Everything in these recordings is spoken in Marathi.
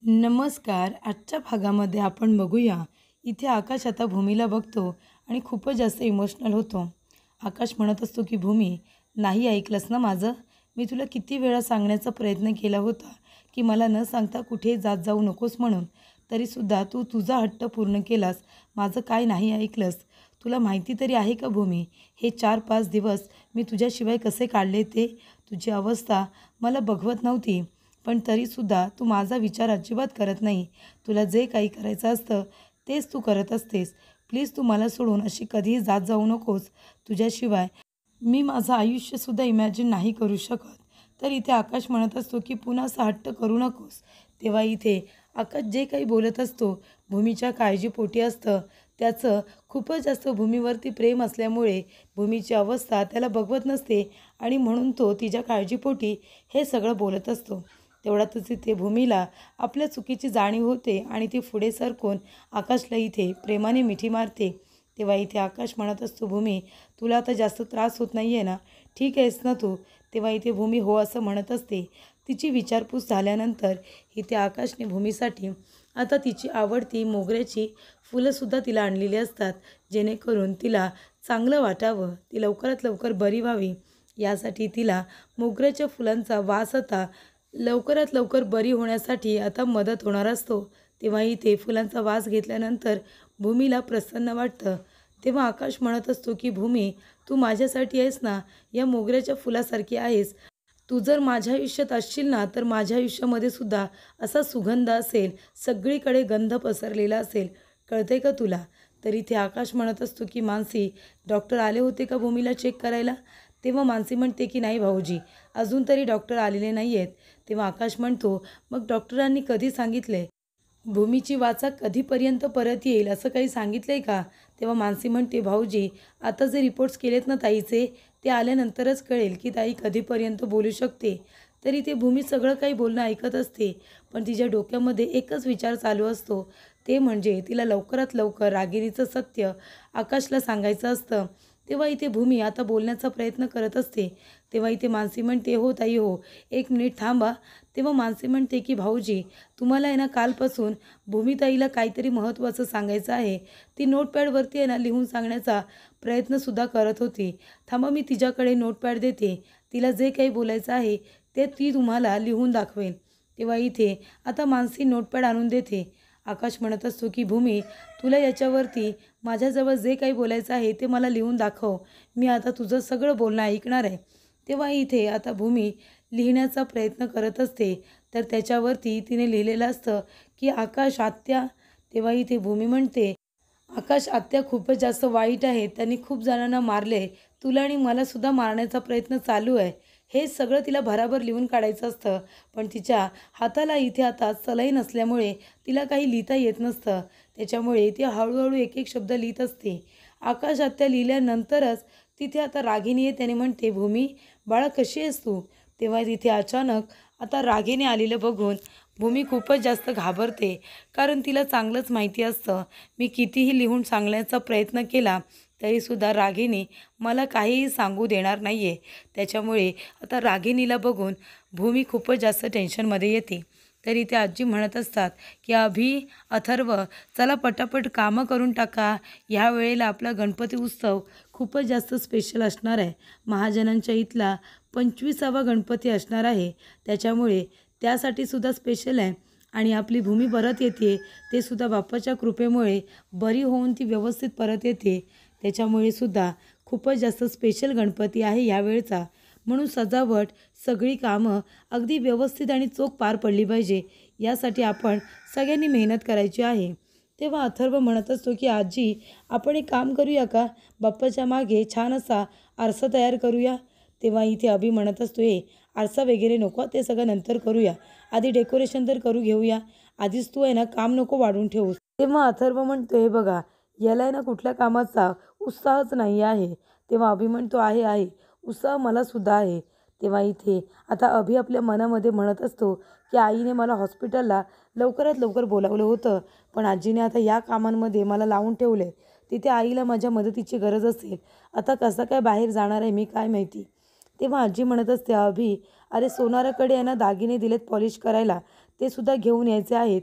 नमस्कार. आजच्या भागामध्ये आपण बघूया. इथे आकाश आता भूमीला बघतो आणि खूपच जास्त इमोशनल होतो. आकाश म्हणत असतो की भूमी, नाही ऐकलंस ना माझं? मी तुला किती वेळा सांगण्याचा प्रयत्न केला होता की मला न सांगता कुठेही जात जाऊ नकोस म्हणून. तरीसुद्धा तू तुझा हट्ट पूर्ण केलास. माझं काय नाही ऐकलंस. तुला माहिती तरी आहे का भूमी, हे 4-5 दिवस मी तुझ्याशिवाय कसे काढले ते? तुझी अवस्था मला बघवत नव्हती. पण तरीसुद्धा तू माझा विचार अजिबात करत नाही. तुला जे काही करायचं असतं तेच तू करत असतेस. प्लीज तू मला सोडून अशी कधीही जात जाऊ नकोस. तुझ्याशिवाय मी माझं आयुष्यसुद्धा इमॅजिन नाही करू शकत. तर इथे आकाश म्हणत असतो की पुन्हा असा हट्ट करू नकोस. तेव्हा इथे आकाश जे काही बोलत असतो भूमीच्या काळजीपोटी असतं. त्याचं खूपच जास्त भूमीवरती प्रेम असल्यामुळे भूमीची अवस्था त्याला बघवत नसते आणि म्हणून तो तिच्या काळजीपोटी हे सगळं बोलत असतो. तेवढ्यातच इथे भूमीला आपल्या चुकीची जाणीव होते आणि ती पुढे सरकून आकाशला इथे प्रेमाने मिठी मारते. तेव्हा इथे आकाश म्हणत असतो, भूमी तुला आता जास्त त्रास होत नाही आहे ना? ठीक आहेस ना तू? तेव्हा इथे भूमी हो असं म्हणत असते. तिची विचारपूस झाल्यानंतर इथे आकाशने भूमीसाठी आता तिची आवडती मोगऱ्याची फुलंसुद्धा तिला आणलेली असतात, जेणेकरून तिला चांगलं वाटावं, ती लवकरात लवकर बरी व्हावी. यासाठी तिला मोगऱ्याच्या फुलांचा वास आता लवकरात लवकर बरी होण्यासाठी आता मदत होणार असतो. तेव्हा इथे फुलांचा वास घेतल्यानंतर भूमीला प्रसन्न वाटतं. तेव्हा आकाश म्हणत असतो की भूमी, तू माझ्यासाठी आहेस ना, या मोगऱ्याच्या फुलासारखी आहेस. तू जर माझ्या आयुष्यात असशील ना, तर माझ्या आयुष्यामध्ये सुद्धा असा सुगंध असेल, सगळीकडे गंध पसरलेला असेल. कळते का तुला? तर इथे आकाश म्हणत असतो की मानसी, डॉक्टर आले होते का भूमीला चेक करायला? तेव्हा मानसी म्हणते की नाही भाऊजी, अजून तरी डॉक्टर आलेले नाही आहेत. तेव्हा आकाश म्हणतो, मग डॉक्टरांनी कधी सांगितले? भूमीची वाचा कधीपर्यंत परत येईल असं काही सांगितलं आहे का? तेव्हा मानसी म्हणते, भाऊजी आता जे रिपोर्ट्स केलेत ना ताईचे, ते आल्यानंतरच कळेल की ताई कधीपर्यंत बोलू शकते. तरी ते भूमी सगळं काही बोलणं ऐकत असते, पण तिच्या डोक्यामध्ये एकच विचार चालू असतो, ते म्हणजे तिला लवकरात लवकर रागिणीचं सत्य आकाशला सांगायचं असतं. तेव्हा इथे भूमी आता बोलण्याचा प्रयत्न करत असते. तेव्हा इथे मानसी म्हणते, हो ताई हो, 1 मिनिट थांबा. तेव्हा मानसी म्हणते की भाऊजी, तुम्हाला आहे ना कालपासून भूमिताईला काहीतरी महत्त्वाचं सांगायचं आहे. ती नोटपॅडवरती आहे ना लिहून सांगण्याचा प्रयत्नसुद्धा करत होती. थांबा, मी तिच्याकडे नोटपॅड देते. तिला जे काही बोलायचं आहे ते ती तुम्हाला लिहून दाखवेल. तेव्हा इथे आता मानसी नोटपॅड आणून देते. आकाश म्हणत असतो की भूमी, तुला याच्यावरती माझ्याजवळ जे काही बोलायचं आहे ते मला लिहून दाखव. मी आता तुझं सगळं बोलणं ऐकणार आहे. तेव्हा इथे आता भूमी लिहिण्याचा प्रयत्न करत असते. तर त्याच्यावरती तिने लिहिलेलं असतं की आकाश आत्या. तेव्हा इथे भूमी म्हणते, आकाश आत्या खूपच जास्त वाईट आहे. त्यांनी खूप जणांना मारले. तुला आणि मलासुद्धा मारण्याचा प्रयत्न चालू आहे. हे सगळं तिला भराभर लिहून काढायचं असतं. पण तिच्या हाताला इथे आता सलाईन असल्यामुळे तिला काही लिहिता येत नसतं. त्याच्यामुळे ती हळूहळू एक एक शब्द लिहित असते. आकाश आत्या लिहिल्यानंतरच तिथे आता रागिणी येते आणि म्हणते, भूमी बाळा कशी आहेस तू? तेव्हा तिथे अचानक आता रागिणी आलेलं बघून भूमी खूपच जास्त घाबरते. कारण तिला चांगलंच माहिती असतं, मी कितीही लिहून सांगण्याचा प्रयत्न केला तरीसुद्धा रागिणी मला काहीही सांगू देणार नाही आहे. त्याच्यामुळे आता रागिणीला बघून भूमी खूपच जास्त टेन्शनमध्ये येते. तरी ते आजी म्हणत असतात की अभि, अथर्व, चला पटापट कामं करून टाका. ह्या वेळेला आपला गणपती उत्सव खूपच जास्त स्पेशल असणार आहे. महाजनांच्या इथला 25वा गणपती असणार आहे. त्याच्यामुळे त्यासाठी सुद्धा स्पेशल आहे. आणि आपली भूमी परत येते, ते सुद्धा बाप्पाच्या कृपेमुळे बरी होऊन ती व्यवस्थित परत येते. त्याच्यामुळे सुद्धा खूपच जास्त स्पेशल गणपती आहे यावेळचा. म्हणून सजावट, सगळी कामं अगदी व्यवस्थित आणि चोख पार पडली पाहिजे. यासाठी आपण सगळ्यांनी मेहनत करायची आहे. तेव्हा अथर्व म्हणत असतो की आजी, आपण एक काम करूया का? बाप्पाच्या मागे छान असा आरसा तयार करूया. तेव्हा इथे अभि म्हणत असतो, आरसा वगैरे नको, ते सगळं नंतर करूया. आधी डेकोरेशन तर करू घेऊया. आधीच तू आहे ना काम नको वाढवून ठेवूस. तेव्हा अथर्व म्हणतो, हे बघा, याला आहे ना कुठल्या कामाचा उत्साहच नाही आहे. तेव्हा अभि म्हणतो, आहे उत्साह मला सुद्धा आहे. तेव्हा इथे आता अभि आपल्या मनामध्ये म्हणत असतो की आईने मला हॉस्पिटलला लवकरात लवकर बोलावलं होतं, पण आजीने आता या कामांमध्ये मला लावून ठेवले. तिथे आईला माझ्या मदतीची गरज असेल. आता कसं काय बाहेर जाणार आहे मी काय माहिती. तेव्हा आजी म्हणत असते, अभि, अरे सोनाराकडे आहे ना दागिने दिलेत पॉलिश करायला, ते सुद्धा घेऊन यायचे आहेत.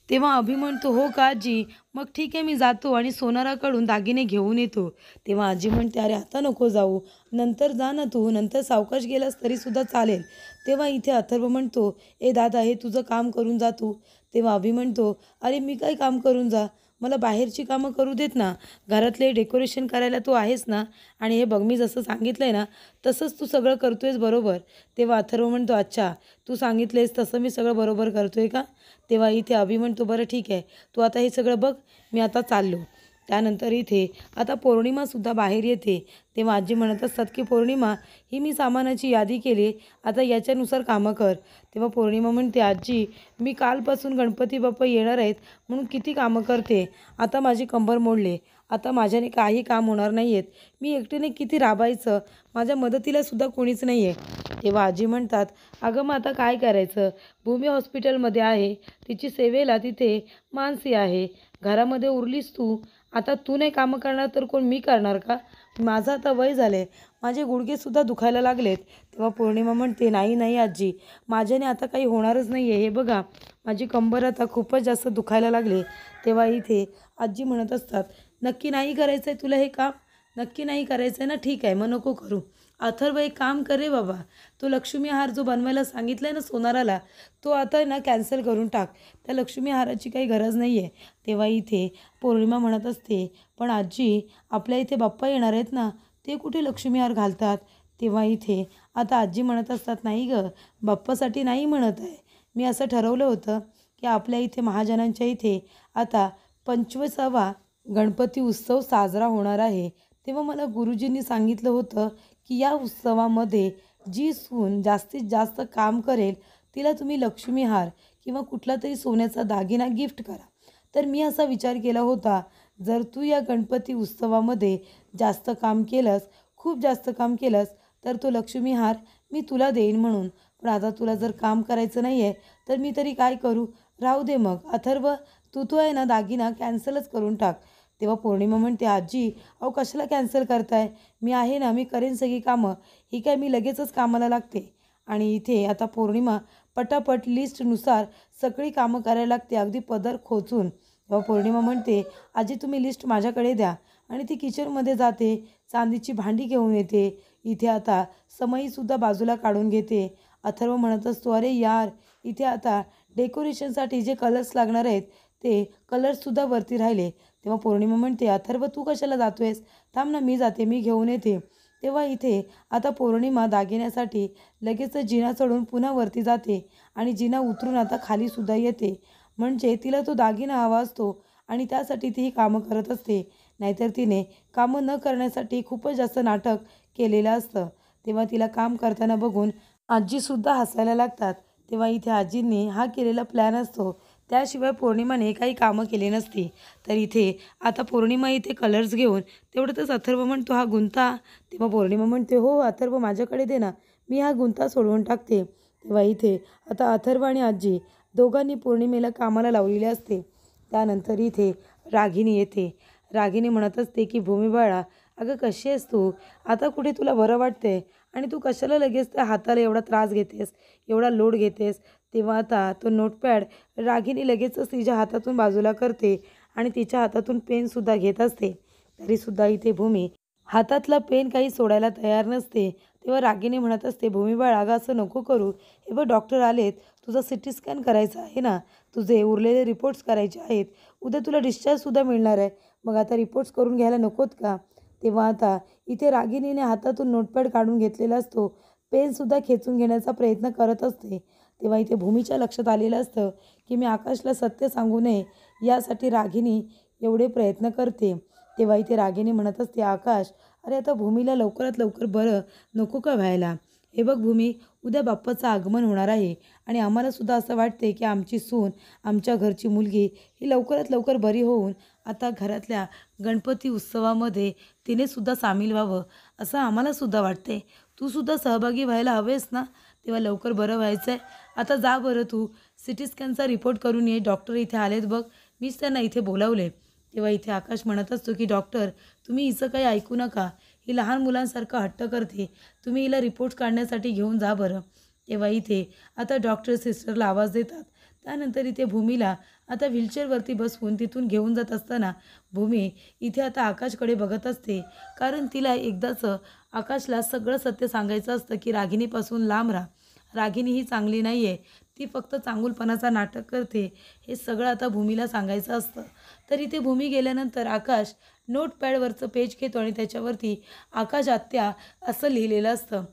तेव्हा अभि म्हणतो, हो का आजी, मग ठीक आहे मी जातो आणि सोनाराकडून दागिने घेऊन येतो. तेव्हा आजी म्हणते, अरे आता नको जाऊ, नंतर जा ना तू, नंतर सावकाश गेलास तरीसुद्धा चालेल. तेव्हा इथे अथर्व म्हणतो, ए दादा हे तुझं काम करून जा तू. तेव्हा अभि म्हणतो, अरे मी काय काम करून जा, मला बाहेरची कामं करू देत ना, घरातले डेकोरेशन करायला तू आहेस ना, आणि हे बघ मी जसं सांगितलं आहे ना तसंच तू सगळं करतो आहेस बरोबर. तेव्हा अथर्व म्हणतो, अच्छा तू सांगितलेस तसं मी सगळं बरोबर करतो आहे का. तेव्हा इथे अभि म्हणतो, बरं ठीक आहे, तू आता हे सगळं बघ, मी आता चाललो. त्यानंतर इथे आता पौर्णिमासुद्धा बाहेर येते. तेव्हा आजी म्हणत असतात की पौर्णिमा, ही मी सामानाची यादी केली, आता याच्यानुसार कामं कर. तेव्हा पौर्णिमा म्हणते, आजी मी कालपासून गणपती बाप्पा येणार आहेत म्हणून किती कामं करते, आता माझी कंबर मोडले, आता माझ्याने काही काम होणार नाही आहेत, मी एकटीने किती राबायचं, माझ्या मदतीला सुद्धा कोणीच नाही आहे. तेव्हा आजी म्हणतात, अगं मग आता काय करायचं, भूमी हॉस्पिटलमध्ये आहे, तिची सेवेला तिथे मानसी आहे, घरामध्ये उरलीस तू, आता तू नाही कामं करणार तर कोण मी करणार का, माझं आता वय झालं आहे, माझे गुडघेसुद्धा दुखायला लागलेत. तेव्हा पौर्णिमा म्हणते, नाही नाही आजी, माझ्याने आता काही होणारच नाही आहे, हे बघा माझी कंबर आता खूपच जास्त दुखायला लागले. तेव्हा इथे आजी म्हणत असतात, नक्की नाही करायचं आहे तुला हे काम, नक्की नाही करायचं आहे ना, ठीक आहे मग नको करू. अथर्व एक काम कर रे बाबा, तो लक्ष्मी हार जो बनवायला सांगितला आहे ना सोनाराला, तो आता ना कॅन्सल करून टाक, त्या लक्ष्मी हाराची काही गरज नाही आहे. तेव्हा इथे पौर्णिमा म्हणत असते, पण आजी आपल्या इथे बाप्पा येणार आहेत ना, ते कुठे लक्ष्मी हार घालतात. तेव्हा इथे आता आजी म्हणत असतात, नाही गं, बाप्पासाठी नाही म्हणत आहे, मी असं ठरवलं होतं की आपल्या इथे महाजनांच्या इथे आता 25वा गणपती उत्सव साजरा होणार आहे. तेव्हा मला गुरुजींनी सांगितलं होतं की या उत्सवामध्ये जी सून जास्तीत जास्त काम करेल तिला तुम्ही लक्ष्मी हार किंवा कुठला तरी सोन्याचा दागिना गिफ्ट करा. तर मी असा विचार केला होता, जर तू या गणपती उत्सवामध्ये जास्त काम केलंस, खूप जास्त काम केलंस, तर तो लक्ष्मी हार मी तुला देईन म्हणून. पण आता तुला जर काम करायचं नाही आहे तर मी तरी काय करू, राहू दे मग अथर्व, तू तो आहे ना दागिना कॅन्सलच करून टाक. तेव्हा पौर्णिमा म्हणते, आजी अहो कशाला कॅन्सल करताय, मी आहे ना, मी करेन सगळी कामं, ही काय मी लगेचच कामाला लागते. आणि इथे आता पौर्णिमा पटापट लिस्टनुसार सगळी कामं करायला लागते, अगदी पदर खोचून. तेव्हा पौर्णिमा म्हणते, आजी तुम्ही लिस्ट माझ्याकडे द्या, आणि ती किचनमध्ये जाते, चांदीची भांडी घेऊन येते. इथे आता समईसुद्धा बाजूला काढून घेते. अथर्व म्हणत असतो, अरे यार, इथे आता डेकोरेशनसाठी जे कलर्स लागणार आहेत ते कलर्ससुद्धा वरती राहिले. तेव्हा पौर्णिमा म्हणते, अथर्व तू कशाला जातो आहेस, थांब ना मी जाते, मी घेऊन येते. तेव्हा इथे आता पौर्णिमा दागिन्यासाठी लगेच जिना चढून पुन्हा वरती जाते आणि जिना उतरून आता खालीसुद्धा येते. म्हणजे तिला तो दागिना हवा असतो आणि त्यासाठी ती ही कामं करत असते, नाहीतर तिने कामं न करण्यासाठी खूपच जास्त नाटक केलेलं असतं. तेव्हा तिला काम करताना बघून आजीसुद्धा हसायला लागतात. तेव्हा इथे आजींनी हा केलेला प्लॅन असतो, त्याशिवाय पौर्णिमाने काही कामं केली नसती. तर इथे आता पौर्णिमा इथे कलर्स घेऊन तेवढ्यातच अथर्व म्हणतो, हा गुंता. तेव्हा पौर्णिमा म्हणते, हो अथर्व माझ्याकडे दे ना, मी हा गुंता सोडवून टाकते. तेव्हा इथे आता अथर्व आणि आजी दोघांनी पौर्णिमेला कामाला लावलेले असते. त्यानंतर इथे रागिनी येते. रागिनी म्हणत असते की भूमी बाळा, अगं कशी आहेस तू, आता कुठे तुला बरं वाटतंय आणि तू कशाला लगेच त्या हाताला एवढा त्रास घेतेस, एवढा लोड घेतेस. तेव्हा आता तो नोटपॅड रागिनी लगेचच तिच्या हातातून बाजूला करते आणि तिच्या हातातून पेनसुद्धा घेत असते. तरीसुद्धा इथे भूमी हातातला पेन काही सोडायला तयार नसते. तेव्हा रागिनी म्हणत असते, भूमी बाळा अगं असं नको करू, हे बघ डॉक्टर आलेत, तुझा सिटी स्कॅन करायचा आहे ना, तुझे उरलेले रिपोर्ट्स करायचे आहेत, उद्या तुला डिस्चार्जसुद्धा मिळणार आहे, मग आता रिपोर्ट्स करून घ्यायला नकोत का. तेव्हा आता इथे रागिनीने हातातून नोटपॅड काढून घेतलेला असतो, पेनसुद्धा खेचून घेण्याचा प्रयत्न करत असते. तेव्हा इथे भूमीच्या लक्षात आलेलं असतं की मी आकाशला सत्य सांगू नये यासाठी रागिनी एवढे प्रयत्न करते. तेव्हा इथे रागिनी म्हणत असते, आकाश अरे आता भूमीला लवकरात लवकर बरं नको का व्हायला, हे बघ भूमी, उद्या बाप्पाचं आगमन होणार आहे आणि आम्हालासुद्धा असं वाटते की आमची सून, आमच्या घरची मुलगी ही लवकरात लवकर बरी होऊन आता घरातल्या गणपती उत्सवामध्ये तिनेसुद्धा सामील व्हावं असं आम्हालासुद्धा वाटते. तूसुद्धा सहभागी व्हायला हवेस ना, तेव्हा लवकर बरं व्हायचं आहे. आता जा बरं तू सिटी स्कॅनचा रिपोर्ट करून ये, डॉक्टर इथे आलेत बघ, मीच त्यांना इथे बोलावले. तेव्हा इथे आकाश म्हणत असतो की डॉक्टर तुम्ही हिचं काही ऐकू नका, ही लहान मुलांसारखं हट्ट करते, तुम्ही हिला रिपोर्ट्स काढण्यासाठी घेऊन जा बरं. तेव्हा इथे आता डॉक्टर सिस्टरला आवाज देतात. त्यानंतर इथे भूमीला आता व्हीलचेअरवरती बसवून तिथून घेऊन जात असताना भूमी इथे आता आकाशकडे बघत असते, कारण तिला एकदाचं आकाशला सगळं सत्य सांगायचं असतं की रागिनीपासून लांब राहा. रागिनी ही चांगली नाही आहे, ती फक्त चांगुलपणाचा नाटक करते, हे सगळं आता भूमीला सांगायचं असतं. तर इथे भूमी गेल्यानंतर आकाश नोटपॅडवरचं पेज घेतो आणि त्याच्यावरती आकाश आत्या असं लिहिलेलं असतं.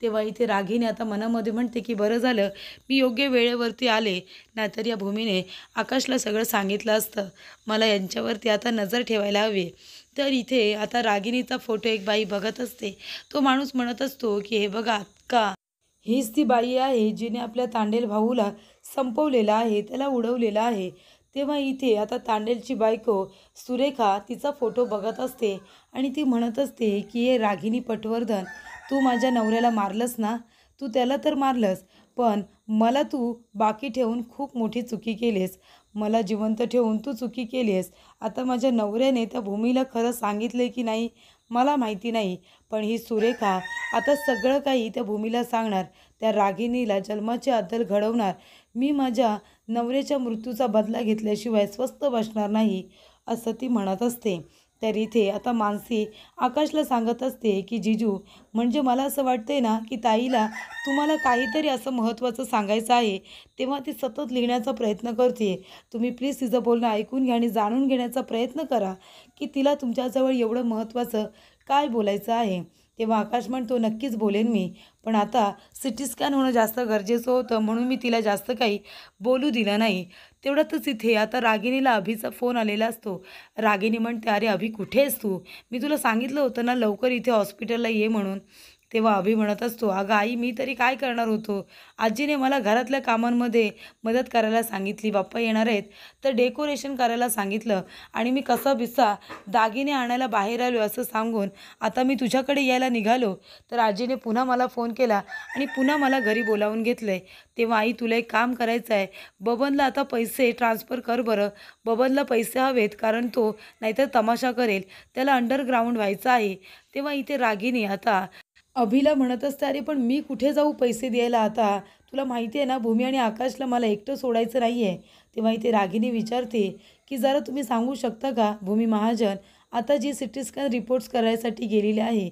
तेव्हा इथे रागिनी आता मनामध्ये म्हणते की बरं झालं मी योग्य वेळेवरती आले, नाहीतर या भूमीने आकाशला सगळं सांगितलं असतं. मला यांच्यावरती आता नजर ठेवायला हवी. तर इथे आता रागिनीचा फोटो एक बाई बघत असते. तो माणूस म्हणत असतो की हे बघा का, हीच ती बाई आहे जिने आपल्या तांडेल भाऊला संपवलेलं आहे, त्याला उडवलेलं आहे. तेव्हा इथे आता तांडेलची बायको सुरेखा तिचा फोटो बघत असते आणि ती म्हणत असते की हे रागिनी पटवर्धन, तू माझ्या नवऱ्याला मारलंस ना, तू त्याला तर मारलंस, पण मला तू बाकी ठेवून खूप मोठी चुकी केलीस. मला जिवंत ठेवून तू चुकी केलीस. आता माझ्या नवऱ्याने त्या भूमीला खरं सांगितले की नाही मला माहिती नाही, पण ही सुरेखा आता सगळं काही त्या भूमीला सांगणार. त्या रागिनीला जन्माची अद्दल घडवणार. मी माझ्या नवऱ्याच्या मृत्यूचा बदला घेतल्याशिवाय स्वस्थ बसणार नाही, असं ती म्हणत असते. तर इथे आता मानसी आकाशला सांगत असते की जिजू, म्हणजे मला असं वाटतंय ना की ताईला तुम्हाला काहीतरी असं महत्त्वाचं सांगायचं आहे, तेव्हा ती सतत लिहिण्याचा प्रयत्न करते. तुम्ही प्लीज तिचं बोलणं ऐकून घ्या आणि जाणून घेण्याचा प्रयत्न करा की तिला तुमच्याजवळ एवढं महत्त्वाचं काय बोलायचं आहे. तेव्हा आकाश म्हणतो नक्कीच बोलेन मी, पण आता सिटी स्कॅन होणं जास्त गरजेचं होतं, म्हणून मी तिला जास्त काही बोलू दिलं नाही. तेवढ्यातच इथे आता रागिनीला अभिचा फोन आलेला असतो. रागिनी म्हणते, अरे अभि कुठे आहेस तू? मी तुला सांगितलं होतं ना लवकर इथे हॉस्पिटलला ये म्हणून. तेव्हा अभि म्हणत असतो, अगं आई मी तरी काय करणार होतो, आजीने मला घरातल्या कामांमध्ये मदत करायला सांगितली, बाप्पा येणार आहेत तर डेकोरेशन करायला सांगितलं आणि मी कसा बिस्सा दागिने आणायला बाहेर आलो असं सांगून आता मी तुझ्याकडे यायला निघालो, तर आजीने पुन्हा मला फोन केला आणि पुन्हा मला घरी बोलावून घेतलं आहे. तेव्हा आई तुला एक काम करायचं आहे, बबनला आता पैसे ट्रान्सफर कर बरं. बबनला पैसे हवेत, कारण तो नाहीतर तमाशा करेल, त्याला अंडरग्राऊंड व्हायचं आहे. तेव्हा इथे रागिनी आता अभिला म्हणत असते, अरे पण मी कुठे जाऊ पैसे द्यायला आता, तुला माहिती आहे ना भूमी आणि आकाशला मला एकटं सोडायचं नाही आहे. तेव्हा इथे रागिनी विचारते की जरा तुम्ही सांगू शकता का भूमी महाजन, आता जी सिटी स्कॅन रिपोर्ट्स करायसाठी गेलेली आहे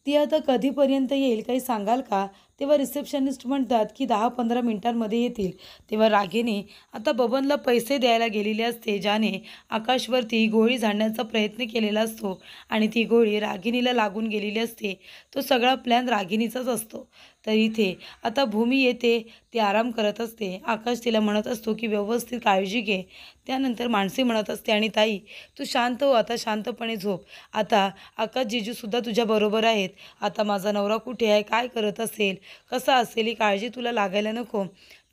ती आता कधीपर्यंत येईल, काही सांगाल का? तेव्हा रिसेप्शनिस्ट म्हणतात की 10-15 मिनिटांमध्ये येतील. तेव्हा रागिनी आता बबनला पैसे द्यायला गेलेली असते, ज्याने आकाशवरती गोळी झाडण्याचा प्रयत्न केलेला असतो आणि ती गोळी रागिनीला लागून गेलेली असते. तो सगळा प्लॅन रागिनीचाच असतो. तर इथे आता भूमी येते, ती आराम करत असते. आकाश तिला म्हणत असतो की व्यवस्थित काळजी घे. त्यानंतर मानसी म्हणत असते, आणि ताई तू शांत हो, आता शांतपणे झोप. आता आकाश जिजूसुद्धा तुझ्याबरोबर आहेत. आता माझा नवरा कुठे आहे, काय करत असेल, कसा असेल, ही काळजी तुला लागायला नको.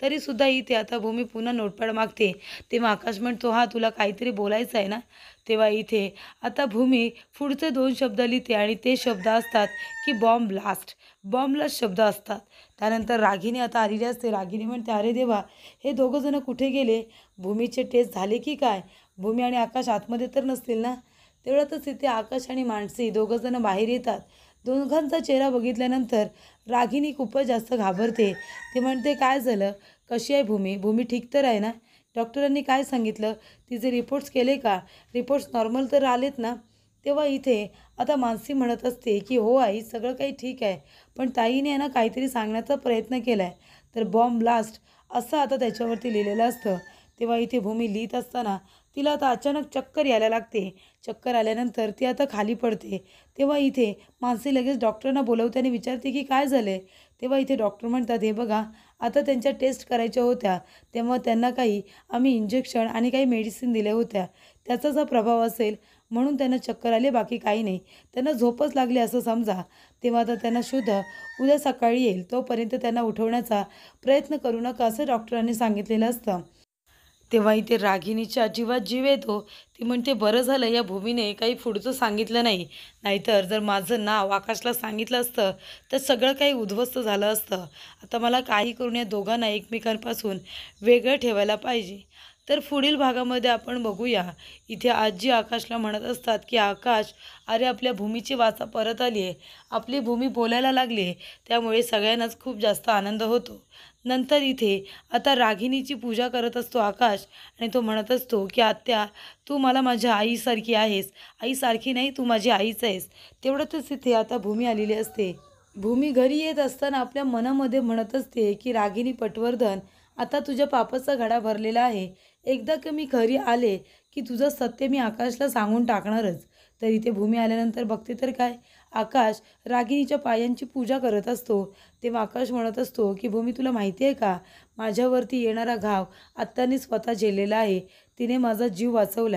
तरीसुद्धा इथे आता भूमी पुन्हा नोटपॅड मागते. तेव्हा आकाश म्हणतो, हां तुला काहीतरी बोलायचं आहे ना? तेव्हा इथे आता भूमी पुढचे 2 शब्द लिहिते आणि ते शब्द असतात की बॉम्ब ब्लास्ट. बॉम्ब ब्लास्ट शब्द असतात. त्यानंतर रागिनी आता आलेली असते. रागिनी म्हणते, अरे देवा, हे दोघंजणं कुठे गेले? भूमीचे टेस्ट झाले की काय? भूमी आणि आकाश आतमध्ये तर नसतील ना? तेवढ्यातच इथे आकाश आणि मानसी दोघंजणं बाहेर येतात. दोघांचा चेहरा बघितल्यानंतर रागिनी खूपच जास्त घाबरते. ती म्हणते, काय झालं, कशी आहे भूमी? भूमी ठीक तर आहे ना? डॉक्टरांनी काय सांगितलं? तिचे रिपोर्ट्स केले का? रिपोर्ट्स नॉर्मल तर आलेत ना? तेव्हा इथे आता मानसी म्हणत असते की हो आई, सगळं काही ठीक आहे, पण ताईने आहे ना काहीतरी सांगण्याचा प्रयत्न केला आहे. तर बॉम्ब ब्लास्ट असं आता त्याच्यावरती लिहिलेलं असतं. तेव्हा इथे भूमी लिहित असताना तिला आता अचानक चक्कर यायला लागते. चक्कर आल्यानंतर ती आता खाली पडते. तेव्हा इथे मानसी लगेच डॉक्टरांना बोलवते आणि विचारते की काय झालं आहे? तेव्हा इथे डॉक्टर म्हणतात, हे बघा, आता त्यांच्या टेस्ट करायच्या होत्या, तेव्हा त्यांना काही आम्ही इंजेक्शन आणि काही मेडिसिन दिल्या होत्या, त्याचाच हा प्रभाव असेल, म्हणून त्यांना चक्कर आली, बाकी काही नाही. त्यांना झोपच लागली असं समजा. तेव्हा आता त्यांना शुद्ध उद्या सकाळी येईल, तोपर्यंत त्यांना उठवण्याचा प्रयत्न करू नका, असं डॉक्टरांनी सांगितलेलं असतं. तेव्हा इथे रागिनीच्या अजिबात जीव येतो. ती म्हणते, बरं झालं या भूमीने काही पुढचं सांगितलं नाही, नाहीतर जर माझं नाव आकाशला सांगितलं असतं तर सगळं काही उद्ध्वस्त झालं असतं. आता मला काही करून या दोघांना एकमेकांपासून वेगळं ठेवायला पाहिजे. तर पुढील भागामध्ये आपण बघूया. इथे आजी आकाशला म्हणत असतात की आकाश, अरे आपल्या भूमीची वाचा परत आली आहे, आपली भूमी बोलायला लागली आहे, त्यामुळे सगळ्यांनाच खूप जास्त आनंद होतो. नंतर इथे आता रागिणीची पूजा करत असतो आकाश आणि तो म्हणत असतो की आत्या, तू मला माझ्या आईसारखी आहेस. आईसारखी नाही, तू माझी आईच आहेस. तेवढ्यातच इथे आता भूमी आलेली असते. भूमी घरी येत असताना आपल्या मनामध्ये म्हणत असते की रागिनी पटवर्धन, आता तुझ्या पापाचा घडा भरलेला आहे. एकदा का मी घरी आले की तुझं सत्य मी आकाशला सांगून टाकणारच. तर इथे भूमी आल्यानंतर बघते तर काय, आकाश रागिनीच्या पायांची पूजा करत असतो. तेव्हा आकाश म्हणत असतो की भूमी, तुला माहिती आहे का, माझ्यावरती येणारा घाव आत्याने स्वतः झेललेला आहे. तिने माझा जीव वाचवला.